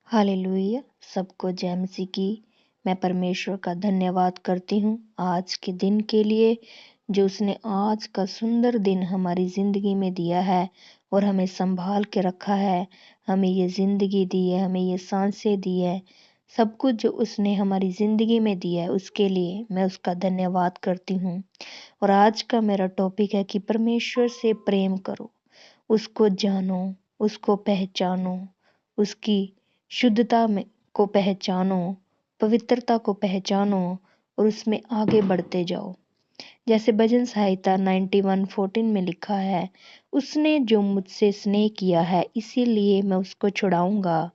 Hallelujah. सबको जय मसीह की। मैं परमेश्वर का धन्यवाद करती हूँ आज के दिन के लिए, जो उसने आज का सुंदर दिन हमारी ज़िंदगी में दिया है और हमें संभाल के रखा है। हमें ये ज़िंदगी दी है, हमें ये सांसें दी है, सब कुछ जो उसने हमारी ज़िंदगी में दिया है उसके लिए मैं उसका धन्यवाद करती हूँ। और आज का मेरा टॉपिक है कि परमेश्वर से प्रेम करो, उसको जानो, उसको पहचानो, उसकी शुद्धता में को पहचानो, पवित्रता को पहचानो और उसमें आगे बढ़ते जाओ। जैसे भजन संहिता 91:14 में लिखा है, उसने जो मुझसे स्नेह किया है इसीलिए मैं उसको छुड़ाऊंगा,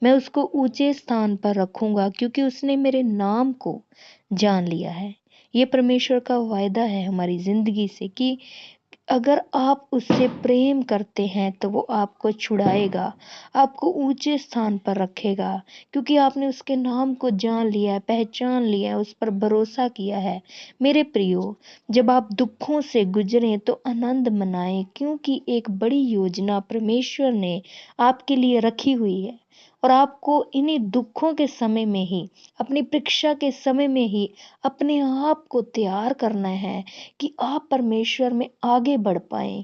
मैं उसको ऊंचे स्थान पर रखूंगा क्योंकि उसने मेरे नाम को जान लिया है। ये परमेश्वर का वायदा है हमारी जिंदगी से कि अगर आप उससे प्रेम करते हैं तो वो आपको छुड़ाएगा, आपको ऊंचे स्थान पर रखेगा क्योंकि आपने उसके नाम को जान लिया है, पहचान लिया है, उस पर भरोसा किया है। मेरे प्रियो, जब आप दुखों से गुजरें तो आनंद मनाएं क्योंकि एक बड़ी योजना परमेश्वर ने आपके लिए रखी हुई है। और आपको इन्हीं दुखों के समय में ही, अपनी परीक्षा के समय में ही अपने आप को तैयार करना है कि आप परमेश्वर में आगे बढ़ पाएं।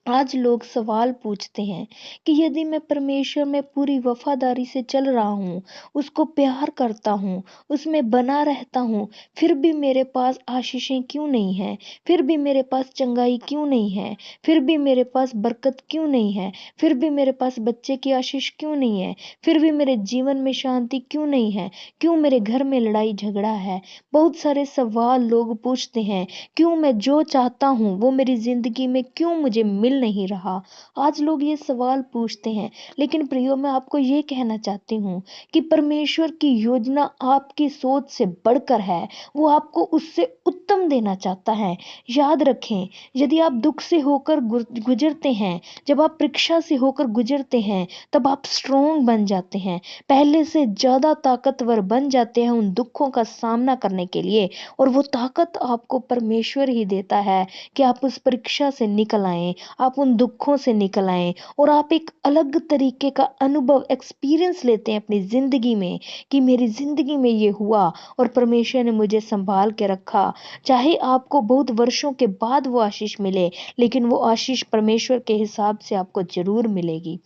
आज लोग सवाल पूछते हैं कि यदि मैं परमेश्वर में पूरी वफादारी से चल रहा हूँ, उसको प्यार करता हूँ, उसमें बना रहता हूँ, फिर भी मेरे पास आशीषें क्यों नहीं है, फिर भी मेरे पास चंगाई क्यों नहीं है, फिर भी मेरे पास बरकत क्यों नहीं है, फिर भी मेरे पास बच्चे की आशीष क्यों नहीं है, फिर भी मेरे जीवन में शांति क्यों नहीं है, क्यों मेरे घर में लड़ाई झगड़ा है। बहुत सारे सवाल लोग पूछते हैं, क्यों मैं जो चाहता हूँ वो मेरी जिंदगी में क्यों मुझे मिल नहीं रहा। आज लोग ये सवाल पूछते हैं, लेकिन प्रियो मैं आपको ये कहना चाहती हूँ कि परमेश्वर की योजना आपकी सोच से बढ़कर है। वो आपको उससे उत्तम देना चाहता है। याद रखें, यदि आप दुख से होकर गुजरते हैं, जब आप परीक्षा से होकर गुजरते हैं, तब आप स्ट्रोंग बन जाते हैं, पहले से ज्यादा ताकतवर बन जाते हैं उन दुखों का सामना करने के लिए। और वो ताकत आपको परमेश्वर ही देता है कि आप उस परीक्षा से निकल आए, आप उन दुखों से निकल आए और आप एक अलग तरीके का अनुभव, एक्सपीरियंस लेते हैं अपनी जिंदगी में कि मेरी जिंदगी में ये हुआ और परमेश्वर ने मुझे संभाल के रखा। चाहे आपको बहुत वर्षों के बाद वो आशीष मिले, लेकिन वो आशीष परमेश्वर के हिसाब से आपको जरूर मिलेगी।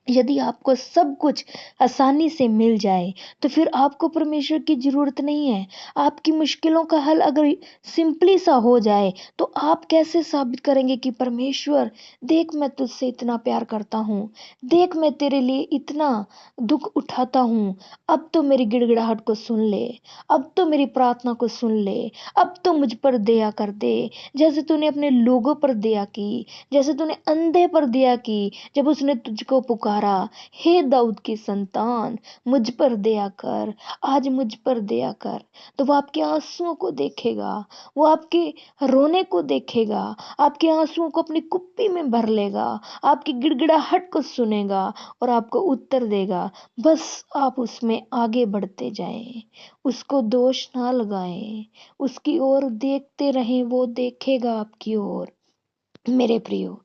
यदि आपको सब कुछ आसानी से मिल जाए तो फिर आपको परमेश्वर की जरूरत नहीं है। आपकी मुश्किलों का हल अगर सिंपली सा हो जाए तो आप कैसे साबित करेंगे कि परमेश्वर, देख मैं तुझसे इतना प्यार करता हूँ, देख मैं तेरे लिए इतना दुख उठाता हूँ, अब तो मेरी गिड़गिड़ाहट को सुन ले, अब तो मेरी प्रार्थना को सुन ले, अब तो मुझ पर दया कर दे, जैसे तूने अपने लोगों पर दया की, जैसे तूने अंधे पर दया की जब उसने तुझको पुकारा। हे दाऊद की संतान, मुझ पर दया कर, आज मुझ पर दया कर। तो वो आपके आंसुओं को देखेगा, वो आपके रोने को देखेगा, आपके आंसुओं को अपनी कुप्पी में भर लेगा, आपकी गिड़गिड़ाहट को सुनेगा और आपको उत्तर देगा। बस आप उसमें आगे बढ़ते जाएं, उसको दोष ना लगाएं, उसकी ओर देखते रहें, वो देखेगा आपकी ओर। मेरे प्रियो,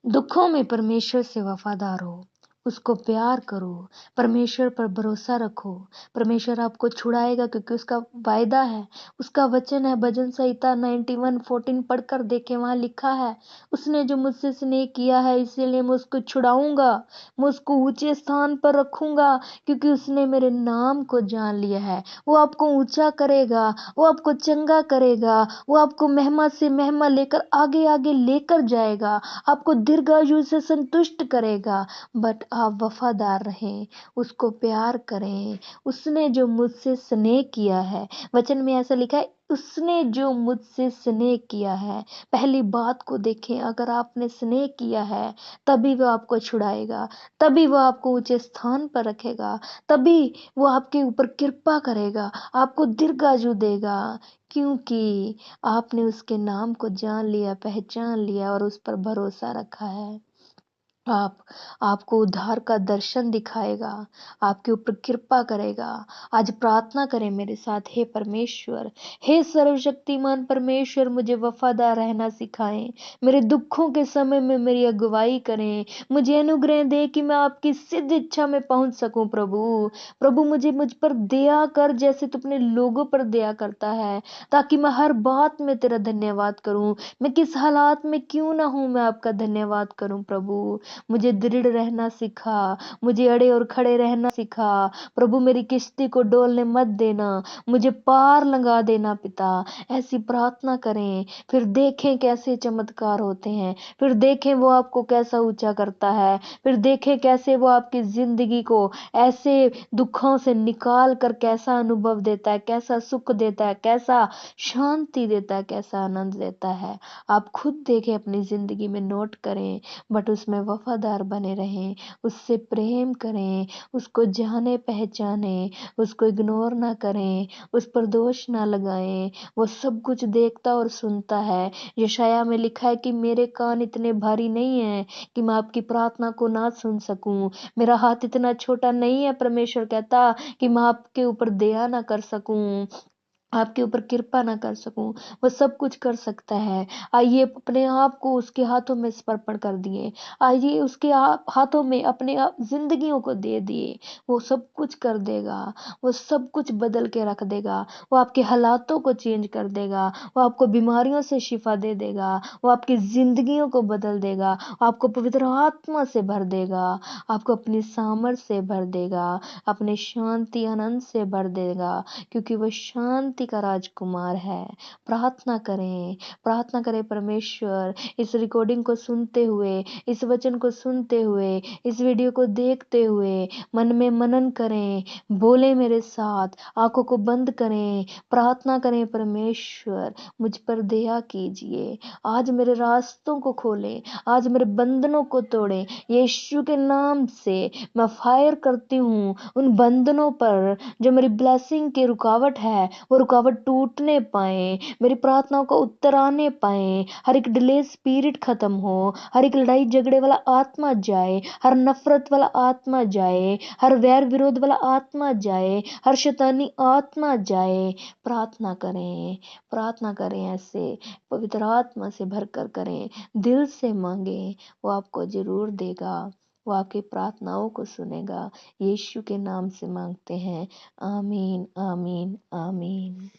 दुखों में परमेश्वर से वफादार हो, उसको प्यार करो, परमेश्वर पर भरोसा रखो। परमेश्वर आपको छुड़ाएगा क्योंकि उसका वायदा है, उसका वचन है। भजन संहिता 91:14 पढ़कर देखे, वहां लिखा है, उसने जो मुझसे स्नेह किया है इसीलिए मैं उसको छुड़ाऊंगा, मैं उसको ऊंचे स्थान पर रखूंगा क्योंकि उसने मेरे नाम को जान लिया है। वो आपको ऊंचा करेगा, वो आपको चंगा करेगा, वो आपको महिमा से महिमा लेकर आगे आगे लेकर जाएगा, आपको दीर्घायु से संतुष्ट करेगा। बट आप वफादार रहें, उसको प्यार करें। उसने जो मुझसे स्नेह किया है, वचन में ऐसा लिखा है, उसने जो मुझसे स्नेह किया है। पहली बात को देखें, अगर आपने स्नेह किया है तभी वो आपको छुड़ाएगा, तभी वो आपको ऊंचे स्थान पर रखेगा, तभी वो आपके ऊपर कृपा करेगा, आपको दीर्घायु देगा, क्योंकि आपने उसके नाम को जान लिया, पहचान लिया और उस पर भरोसा रखा है। आप आपको उद्धार का दर्शन दिखाएगा, आपके ऊपर कृपा करेगा। आज प्रार्थना करें मेरे साथ, हे परमेश्वर, हे सर्वशक्तिमान परमेश्वर, मुझे वफ़ादार रहना सिखाएँ। मेरे दुःखों के समय में मेरी अगुवाई करें। मुझे अनुग्रह दें कि मैं आपकी सिद्ध इच्छा में पहुँच सकूँ प्रभु। प्रभु मुझ पर दया कर जैसे तू अपने लोगों पर दया करता है, ताकि मैं हर बात में तेरा धन्यवाद करूँ। मैं किस हालात में क्यों ना हूँ, मैं आपका धन्यवाद करूँ प्रभु। मुझे दृढ़ रहना सिखा, मुझे अड़े और खड़े रहना सिखा। प्रभु मेरी किश्ती को डोलने मत देना, मुझे पार लगा देना पिता। ऐसी प्रार्थना करें, फिर देखें कैसे चमत्कार होते हैं, फिर देखें वो आपको कैसा ऊंचा करता है, फिर देखें कैसे वो आपकी जिंदगी को ऐसे दुखों से निकाल कर कैसा अनुभव देता है, कैसा सुख देता है, कैसा शांति देता है, कैसा आनंद देता है। आप खुद देखें, अपनी जिंदगी में नोट करें, बट उसमें वफादार बने रहें, उससे प्रेम करें, उसको जाने पहचाने, उसको इग्नोर ना करें, उस पर दोष ना लगाएं। वो सब कुछ देखता और सुनता है। यशायाह में लिखा है कि मेरे कान इतने भारी नहीं हैं कि मैं आपकी प्रार्थना को ना सुन सकूं, मेरा हाथ इतना छोटा नहीं है, परमेश्वर कहता, कि मैं आपके ऊपर दया ना कर सकूं, आपके ऊपर कृपा ना कर सकूं। वो सब कुछ कर सकता है। आइए अपने आप को उसके हाथों में समर्पण कर दिए, आइए उसके हाथों में अपने आप जिंदगियों को दे दिए। वो सब कुछ कर देगा, वो सब कुछ बदल के रख देगा। वो आपके हालातों को चेंज कर देगा, वो आपको बीमारियों से शिफा दे देगा, वो आपकी जिंदगियों को बदल देगा, आपको पवित्र आत्मा से भर देगा, आपको अपनी सामर्थ से भर देगा, अपने शांति आनंद से भर देगा, क्योंकि वह शांति का राजकुमार है। प्रार्थना करें, प्रार्थना करें परमेश्वर। इस रिकॉर्डिंग को सुनते हुए, इस वचन को सुनते हुए, इस वीडियो को देखते हुए मन में मनन करें, बोले मेरे साथ, आंखों को बंद करें, प्रार्थना करें, परमेश्वर मुझ पर दया कीजिए, आज मेरे रास्तों को खोलें, आज मेरे बंधनों को तोड़ें। यीशु के नाम से मैं फायर करती हूँ उन बंधनों पर जो मेरी ब्लेसिंग की रुकावट है, वो रुकावट टूटने पाए, मेरी प्रार्थनाओं को उत्तर आने पाए। हर एक डिले स्पिरिट खत्म हो, हर एक लड़ाई झगड़े वाला आत्मा जाए, हर नफरत वाला आत्मा जाए, हर वैर विरोध वाला आत्मा जाए, हर शैतानी आत्मा जाए। प्रार्थना करें, प्रार्थना करें, ऐसे पवित्र आत्मा से भरकर करें, दिल से मांगे, वो आपको जरूर देगा, वो आपकी प्रार्थनाओं को सुनेगा। यीशु के नाम से मांगते हैं, आमीन, आमीन, आमीन।